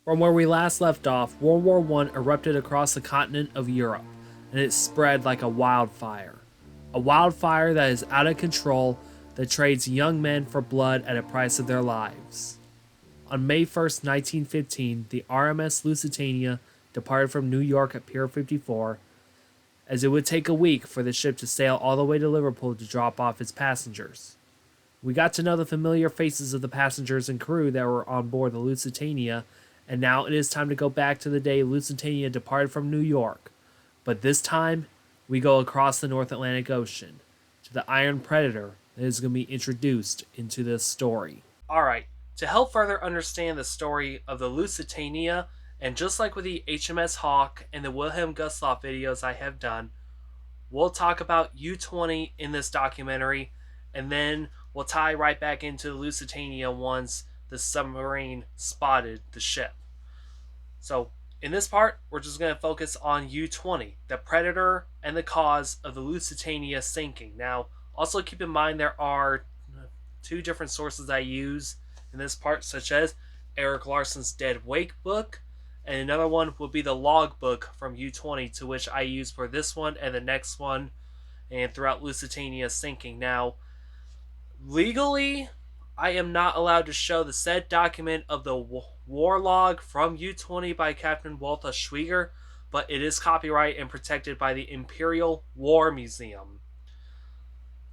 From where we last left off, World War I erupted across the continent of Europe, and it spread like a wildfire. A wildfire that is out of control, that trades young men for blood at a price of their lives. On May 1st, 1915, the RMS Lusitania departed from New York at Pier 54, as it would take a week for the ship to sail all the way to Liverpool to drop off its passengers. We got to know the familiar faces of the passengers and crew that were on board the Lusitania, and now it is time to go back to the day Lusitania departed from New York. But this time, we go across the North Atlantic Ocean to the Iron Predator that is going to be introduced into this story. Alright, to help further understand the story of the Lusitania, and just like with the HMS Hawk and the Wilhelm Gustloff videos I have done, we'll talk about U-20 in this documentary, and then we'll tie right back into the Lusitania once the submarine spotted the ship. So, in this part, we're just going to focus on U-20, the Predator, and the cause of the Lusitania sinking. Now, also keep in mind there are two different sources I use in this part, such as Eric Larson's Dead Wake book, and another one will be the log book from U-20, to which I use for this one and the next one, and throughout Lusitania's sinking. Now, legally, I am not allowed to show the said document of the war log from U-20 by Captain Walther Schwieger, but it is copyright and protected by the Imperial War Museum.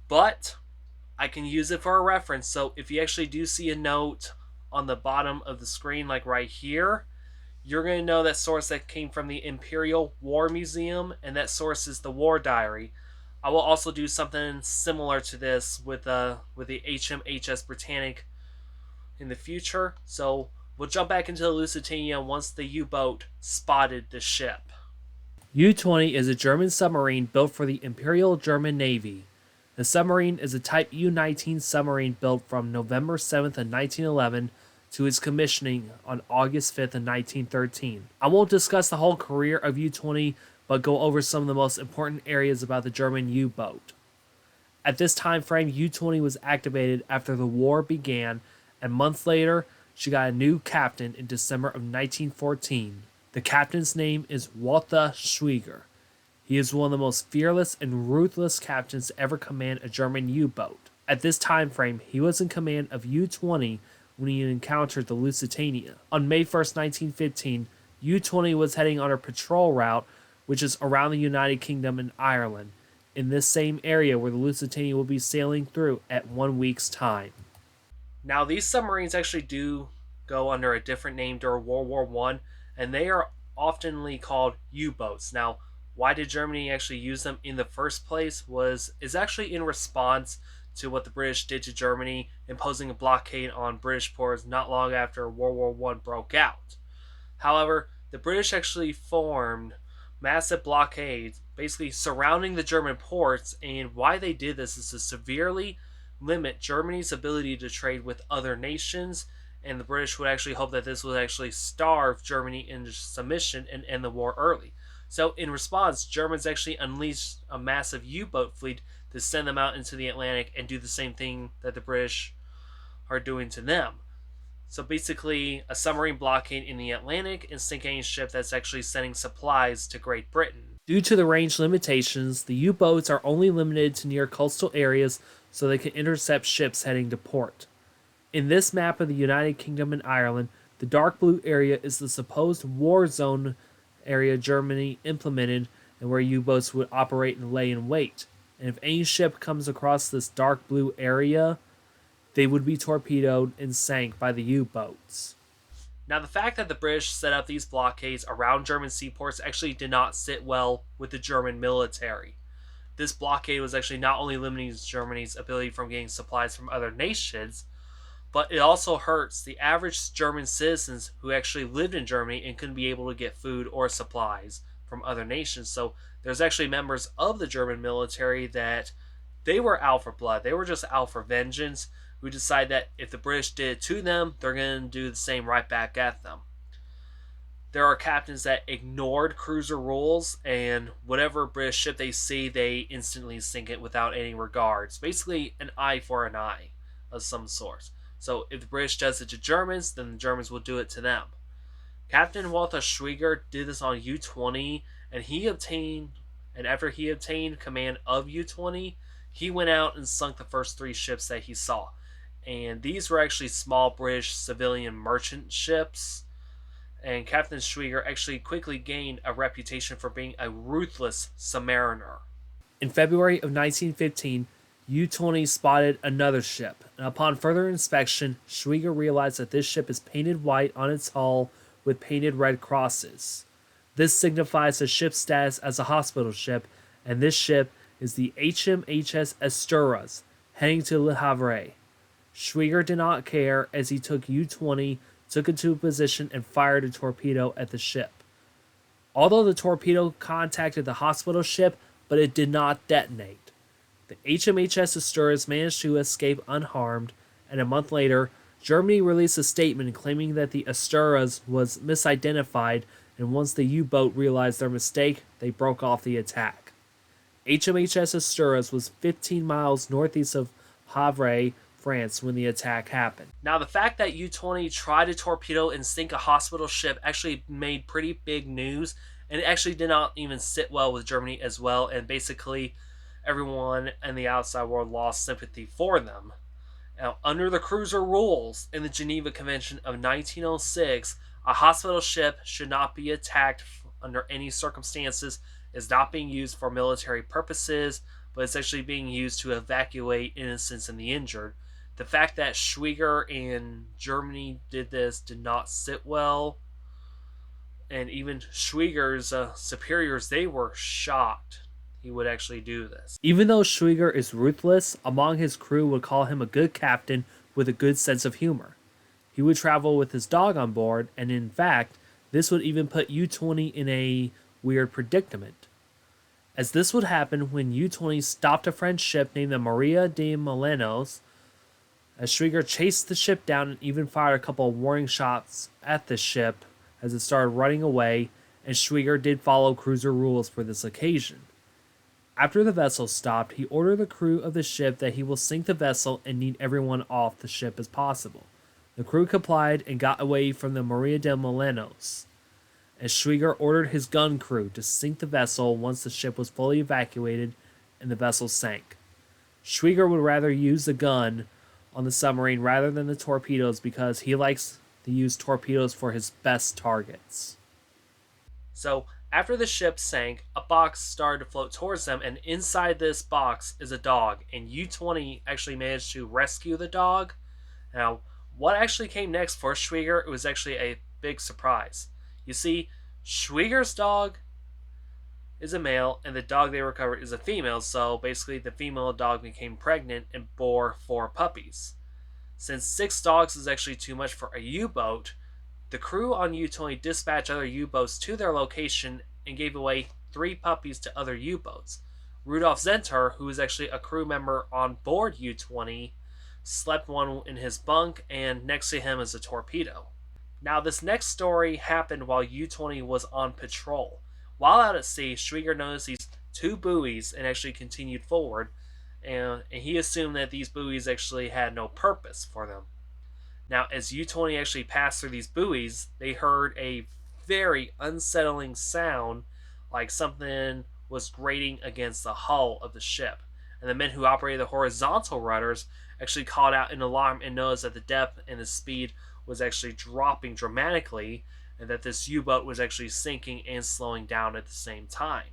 But I can use it for a reference, so if you actually do see a note on the bottom of the screen, like right here, you're going to know that source that came from the Imperial War Museum, and that source is the War Diary. I will also do something similar to this with the HMHS Britannic in the future. So we'll jump back into the Lusitania once the U-boat spotted the ship. U-20 is a German submarine built for the Imperial German Navy. The submarine is a Type U-19 submarine built from November 7th of 1911 to its commissioning on August 5th of 1913. I won't discuss the whole career of U-20, but go over some of the most important areas about the German U-boat. At this time frame, U-20 was activated after the war began, and months later, she got a new captain in December of 1914. The captain's name is Walther Schwieger. He is one of the most fearless and ruthless captains to ever command a German U-boat. At this time frame, he was in command of U-20 when he encountered the Lusitania. On May 1st, 1915, U-20 was heading on a patrol route, which is around the United Kingdom and Ireland, in this same area where the Lusitania will be sailing through at 1 week's time. Now, these submarines actually do go under a different name during World War I, and they are oftenly called U-boats. Now, why did Germany actually use them in the first place is actually in response to what the British did to Germany, imposing a blockade on British ports not long after World War I broke out. However, the British actually formed massive blockades basically surrounding the German ports, and why they did this is to severely limit Germany's ability to trade with other nations, and the British would actually hope that this would actually starve Germany into submission and end the war early. So in response, Germans actually unleashed a massive U-boat fleet to send them out into the Atlantic and do the same thing that the British are doing to them. So basically, a submarine blockade in the Atlantic and sink any ship that's actually sending supplies to Great Britain. Due to the range limitations, the U-boats are only limited to near coastal areas so they can intercept ships heading to port. In this map of the United Kingdom and Ireland, the dark blue area is the supposed war zone area Germany implemented and where U-boats would operate and lay in wait. And if any ship comes across this dark blue area, they would be torpedoed and sank by the U-boats. Now, the fact that the British set up these blockades around German seaports actually did not sit well with the German military. This blockade was actually not only limiting Germany's ability from getting supplies from other nations, but it also hurts the average German citizens who actually lived in Germany and couldn't be able to get food or supplies from other nations. So there's actually members of the German military that they were out for blood. They were just out for vengeance, who decide that if the British did it to them, they're going to do the same right back at them. There are captains that ignored cruiser rules, and whatever British ship they see, they instantly sink it without any regards. Basically, an eye for an eye of some sort. So if the British does it to Germans, then the Germans will do it to them. Captain Walther Schwieger did this on U-20, and after he obtained command of U-20, he went out and sunk the first three ships that he saw. And these were actually small British civilian merchant ships. And Captain Schwieger actually quickly gained a reputation for being a ruthless submariner. In February of 1915, U-20 spotted another ship, and upon further inspection, Schwieger realized that this ship is painted white on its hull with painted red crosses. This signifies the ship's status as a hospital ship, and this ship is the HMHS Asturias, heading to Le Havre. Schwieger did not care as he took U-20, took it to a position, and fired a torpedo at the ship. Although the torpedo contacted the hospital ship, but it did not detonate. The HMHS Asturias managed to escape unharmed, and a month later, Germany released a statement claiming that the Asturias was misidentified, and once the U-boat realized their mistake, they broke off the attack. HMHS Asturias was 15 miles northeast of Havre, France, when the attack happened. Now, the fact that U-20 tried to torpedo and sink a hospital ship actually made pretty big news, and it actually did not even sit well with Germany as well, and basically everyone in the outside world lost sympathy for them. Now, under the cruiser rules in the Geneva Convention of 1906, a hospital ship should not be attacked under any circumstances, is not being used for military purposes, but it's actually being used to evacuate innocents and the injured. The fact that Schwieger and Germany did this did not sit well, and even Schwieger's superiors, they were shocked he would actually do this. Even though Schwieger is ruthless, among his crew would call him a good captain with a good sense of humor. He would travel with his dog on board, and in fact, this would even put U-20 in a weird predicament, as this would happen when U-20 stopped a French ship named the Maria de Melenos, as Schwieger chased the ship down and even fired a couple of warning shots at the ship as it started running away, and Schwieger did follow cruiser rules for this occasion. After the vessel stopped, he ordered the crew of the ship that he will sink the vessel and need everyone off the ship as possible. The crew complied and got away from the Maria de Melenos, as Schwieger ordered his gun crew to sink the vessel once the ship was fully evacuated and the vessel sank. Schwieger would rather use the gun on the submarine rather than the torpedoes because he likes to use torpedoes for his best targets. So, after the ship sank, a box started to float towards them, and inside this box is a dog, and U-20 actually managed to rescue the dog. Now, what actually came next for Schwieger, it was actually a big surprise. You see, Schwieger's dog is a male, and the dog they recovered is a female, so basically the female dog became pregnant and bore 4 puppies. Since 6 dogs is actually too much for a U-boat, the crew on U-20 dispatched other U-boats to their location and gave away 3 puppies to other U-boats. Rudolf Zenter, who was actually a crew member on board U-20, slept one in his bunk, and next to him is a torpedo. Now, this next story happened while U-20 was on patrol. While out at sea, Schwieger noticed these 2 buoys and actually continued forward, and he assumed that these buoys actually had no purpose for them. Now, as U-20 actually passed through these buoys, they heard a very unsettling sound, like something was grating against the hull of the ship. And the men who operated the horizontal rudders actually called out in alarm and noticed that the depth and the speed was actually dropping dramatically, and that this U-boat was actually sinking and slowing down at the same time.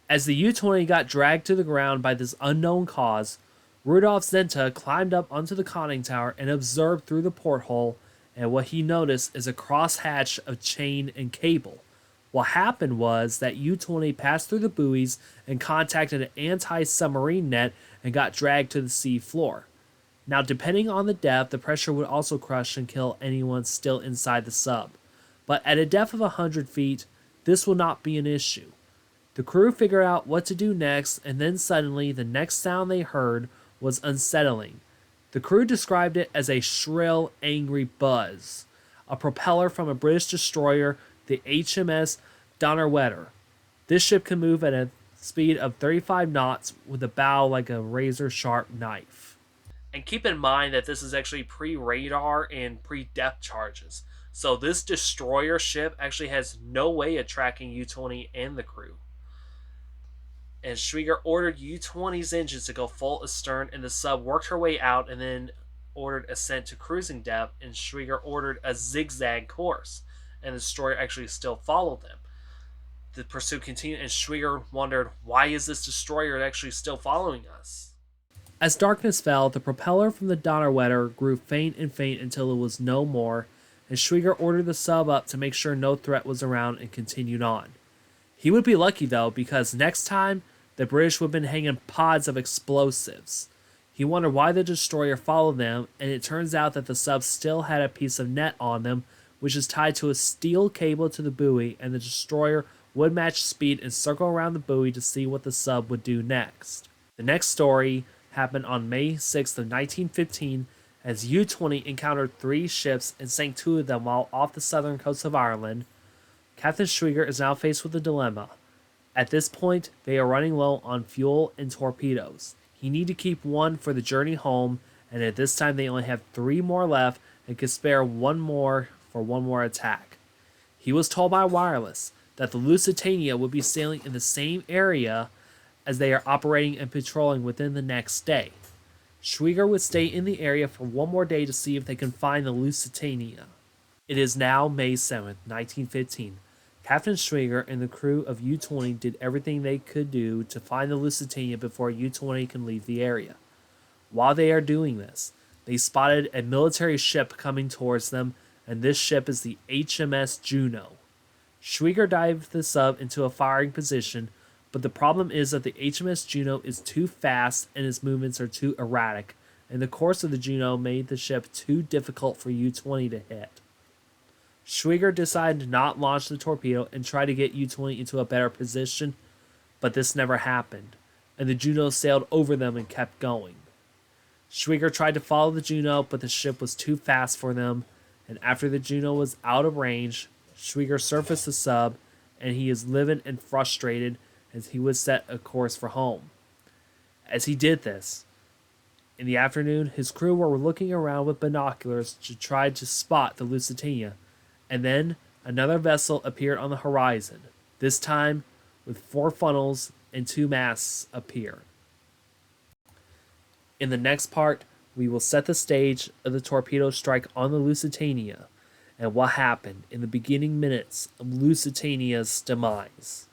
As the U-20 got dragged to the ground by this unknown cause, Rudolf Zenta climbed up onto the conning tower and observed through the porthole, and what he noticed is a crosshatch of chain and cable. What happened was that U-20 passed through the buoys and contacted an anti-submarine net and got dragged to the sea floor. Now, depending on the depth, the pressure would also crush and kill anyone still inside the sub. But at a depth of 100 feet, this will not be an issue. The crew figured out what to do next, and then suddenly the next sound they heard was unsettling. The crew described it as a shrill, angry buzz, a propeller from a British destroyer, the HMS Donnerwetter. This ship can move at a speed of 35 knots with a bow like a razor-sharp knife. And keep in mind that this is actually pre-radar and pre-depth charges. So this destroyer ship actually has no way of tracking U-20 and the crew. And Schwieger ordered U-20's engines to go full astern, and the sub worked her way out and then ordered ascent to cruising depth, and Schwieger ordered a zigzag course, and the destroyer actually still followed them. The pursuit continued, and Schwieger wondered, why is this destroyer actually still following us? As darkness fell, the propeller from the Donnerwetter grew faint and faint until it was no more, and Schwieger ordered the sub up to make sure no threat was around and continued on. He would be lucky though, because next time, the British would have been hanging pods of explosives. He wondered why the destroyer followed them, and it turns out that the sub still had a piece of net on them, which is tied to a steel cable to the buoy, and the destroyer would match speed and circle around the buoy to see what the sub would do next. The next story happened on May 6th of 1915 as U-20 encountered 3 ships and sank 2 of them while off the southern coast of Ireland. Captain Schwieger is now faced with a dilemma. At this point, they are running low on fuel and torpedoes. He needs to keep 1 for the journey home, and at this time they only have 3 more left and could spare 1 more for 1 more attack. He was told by wireless that the Lusitania would be sailing in the same area as they are operating and patrolling within the next day. Schwieger would stay in the area for 1 more day to see if they can find the Lusitania. It is now May 7th, 1915. Captain Schwieger and the crew of U-20 did everything they could do to find the Lusitania before U-20 can leave the area. While they are doing this, they spotted a military ship coming towards them, and this ship is the HMS Juno. Schwieger dived the sub into a firing position, but the problem is that the HMS Juno is too fast and its movements are too erratic, and the course of the Juno made the ship too difficult for U-20 to hit. Schwieger decided to not launch the torpedo and try to get U-20 into a better position, but this never happened, and the Juno sailed over them and kept going. Schwieger tried to follow the Juno, but the ship was too fast for them, and after the Juno was out of range, Schwieger surfaced the sub, and he is livid and frustrated as he would set a course for home. As he did this, in the afternoon, his crew were looking around with binoculars to try to spot the Lusitania, and then another vessel appeared on the horizon, this time with 4 funnels and 2 masts appear. In the next part, we will set the stage of the torpedo strike on the Lusitania and what happened in the beginning minutes of Lusitania's demise.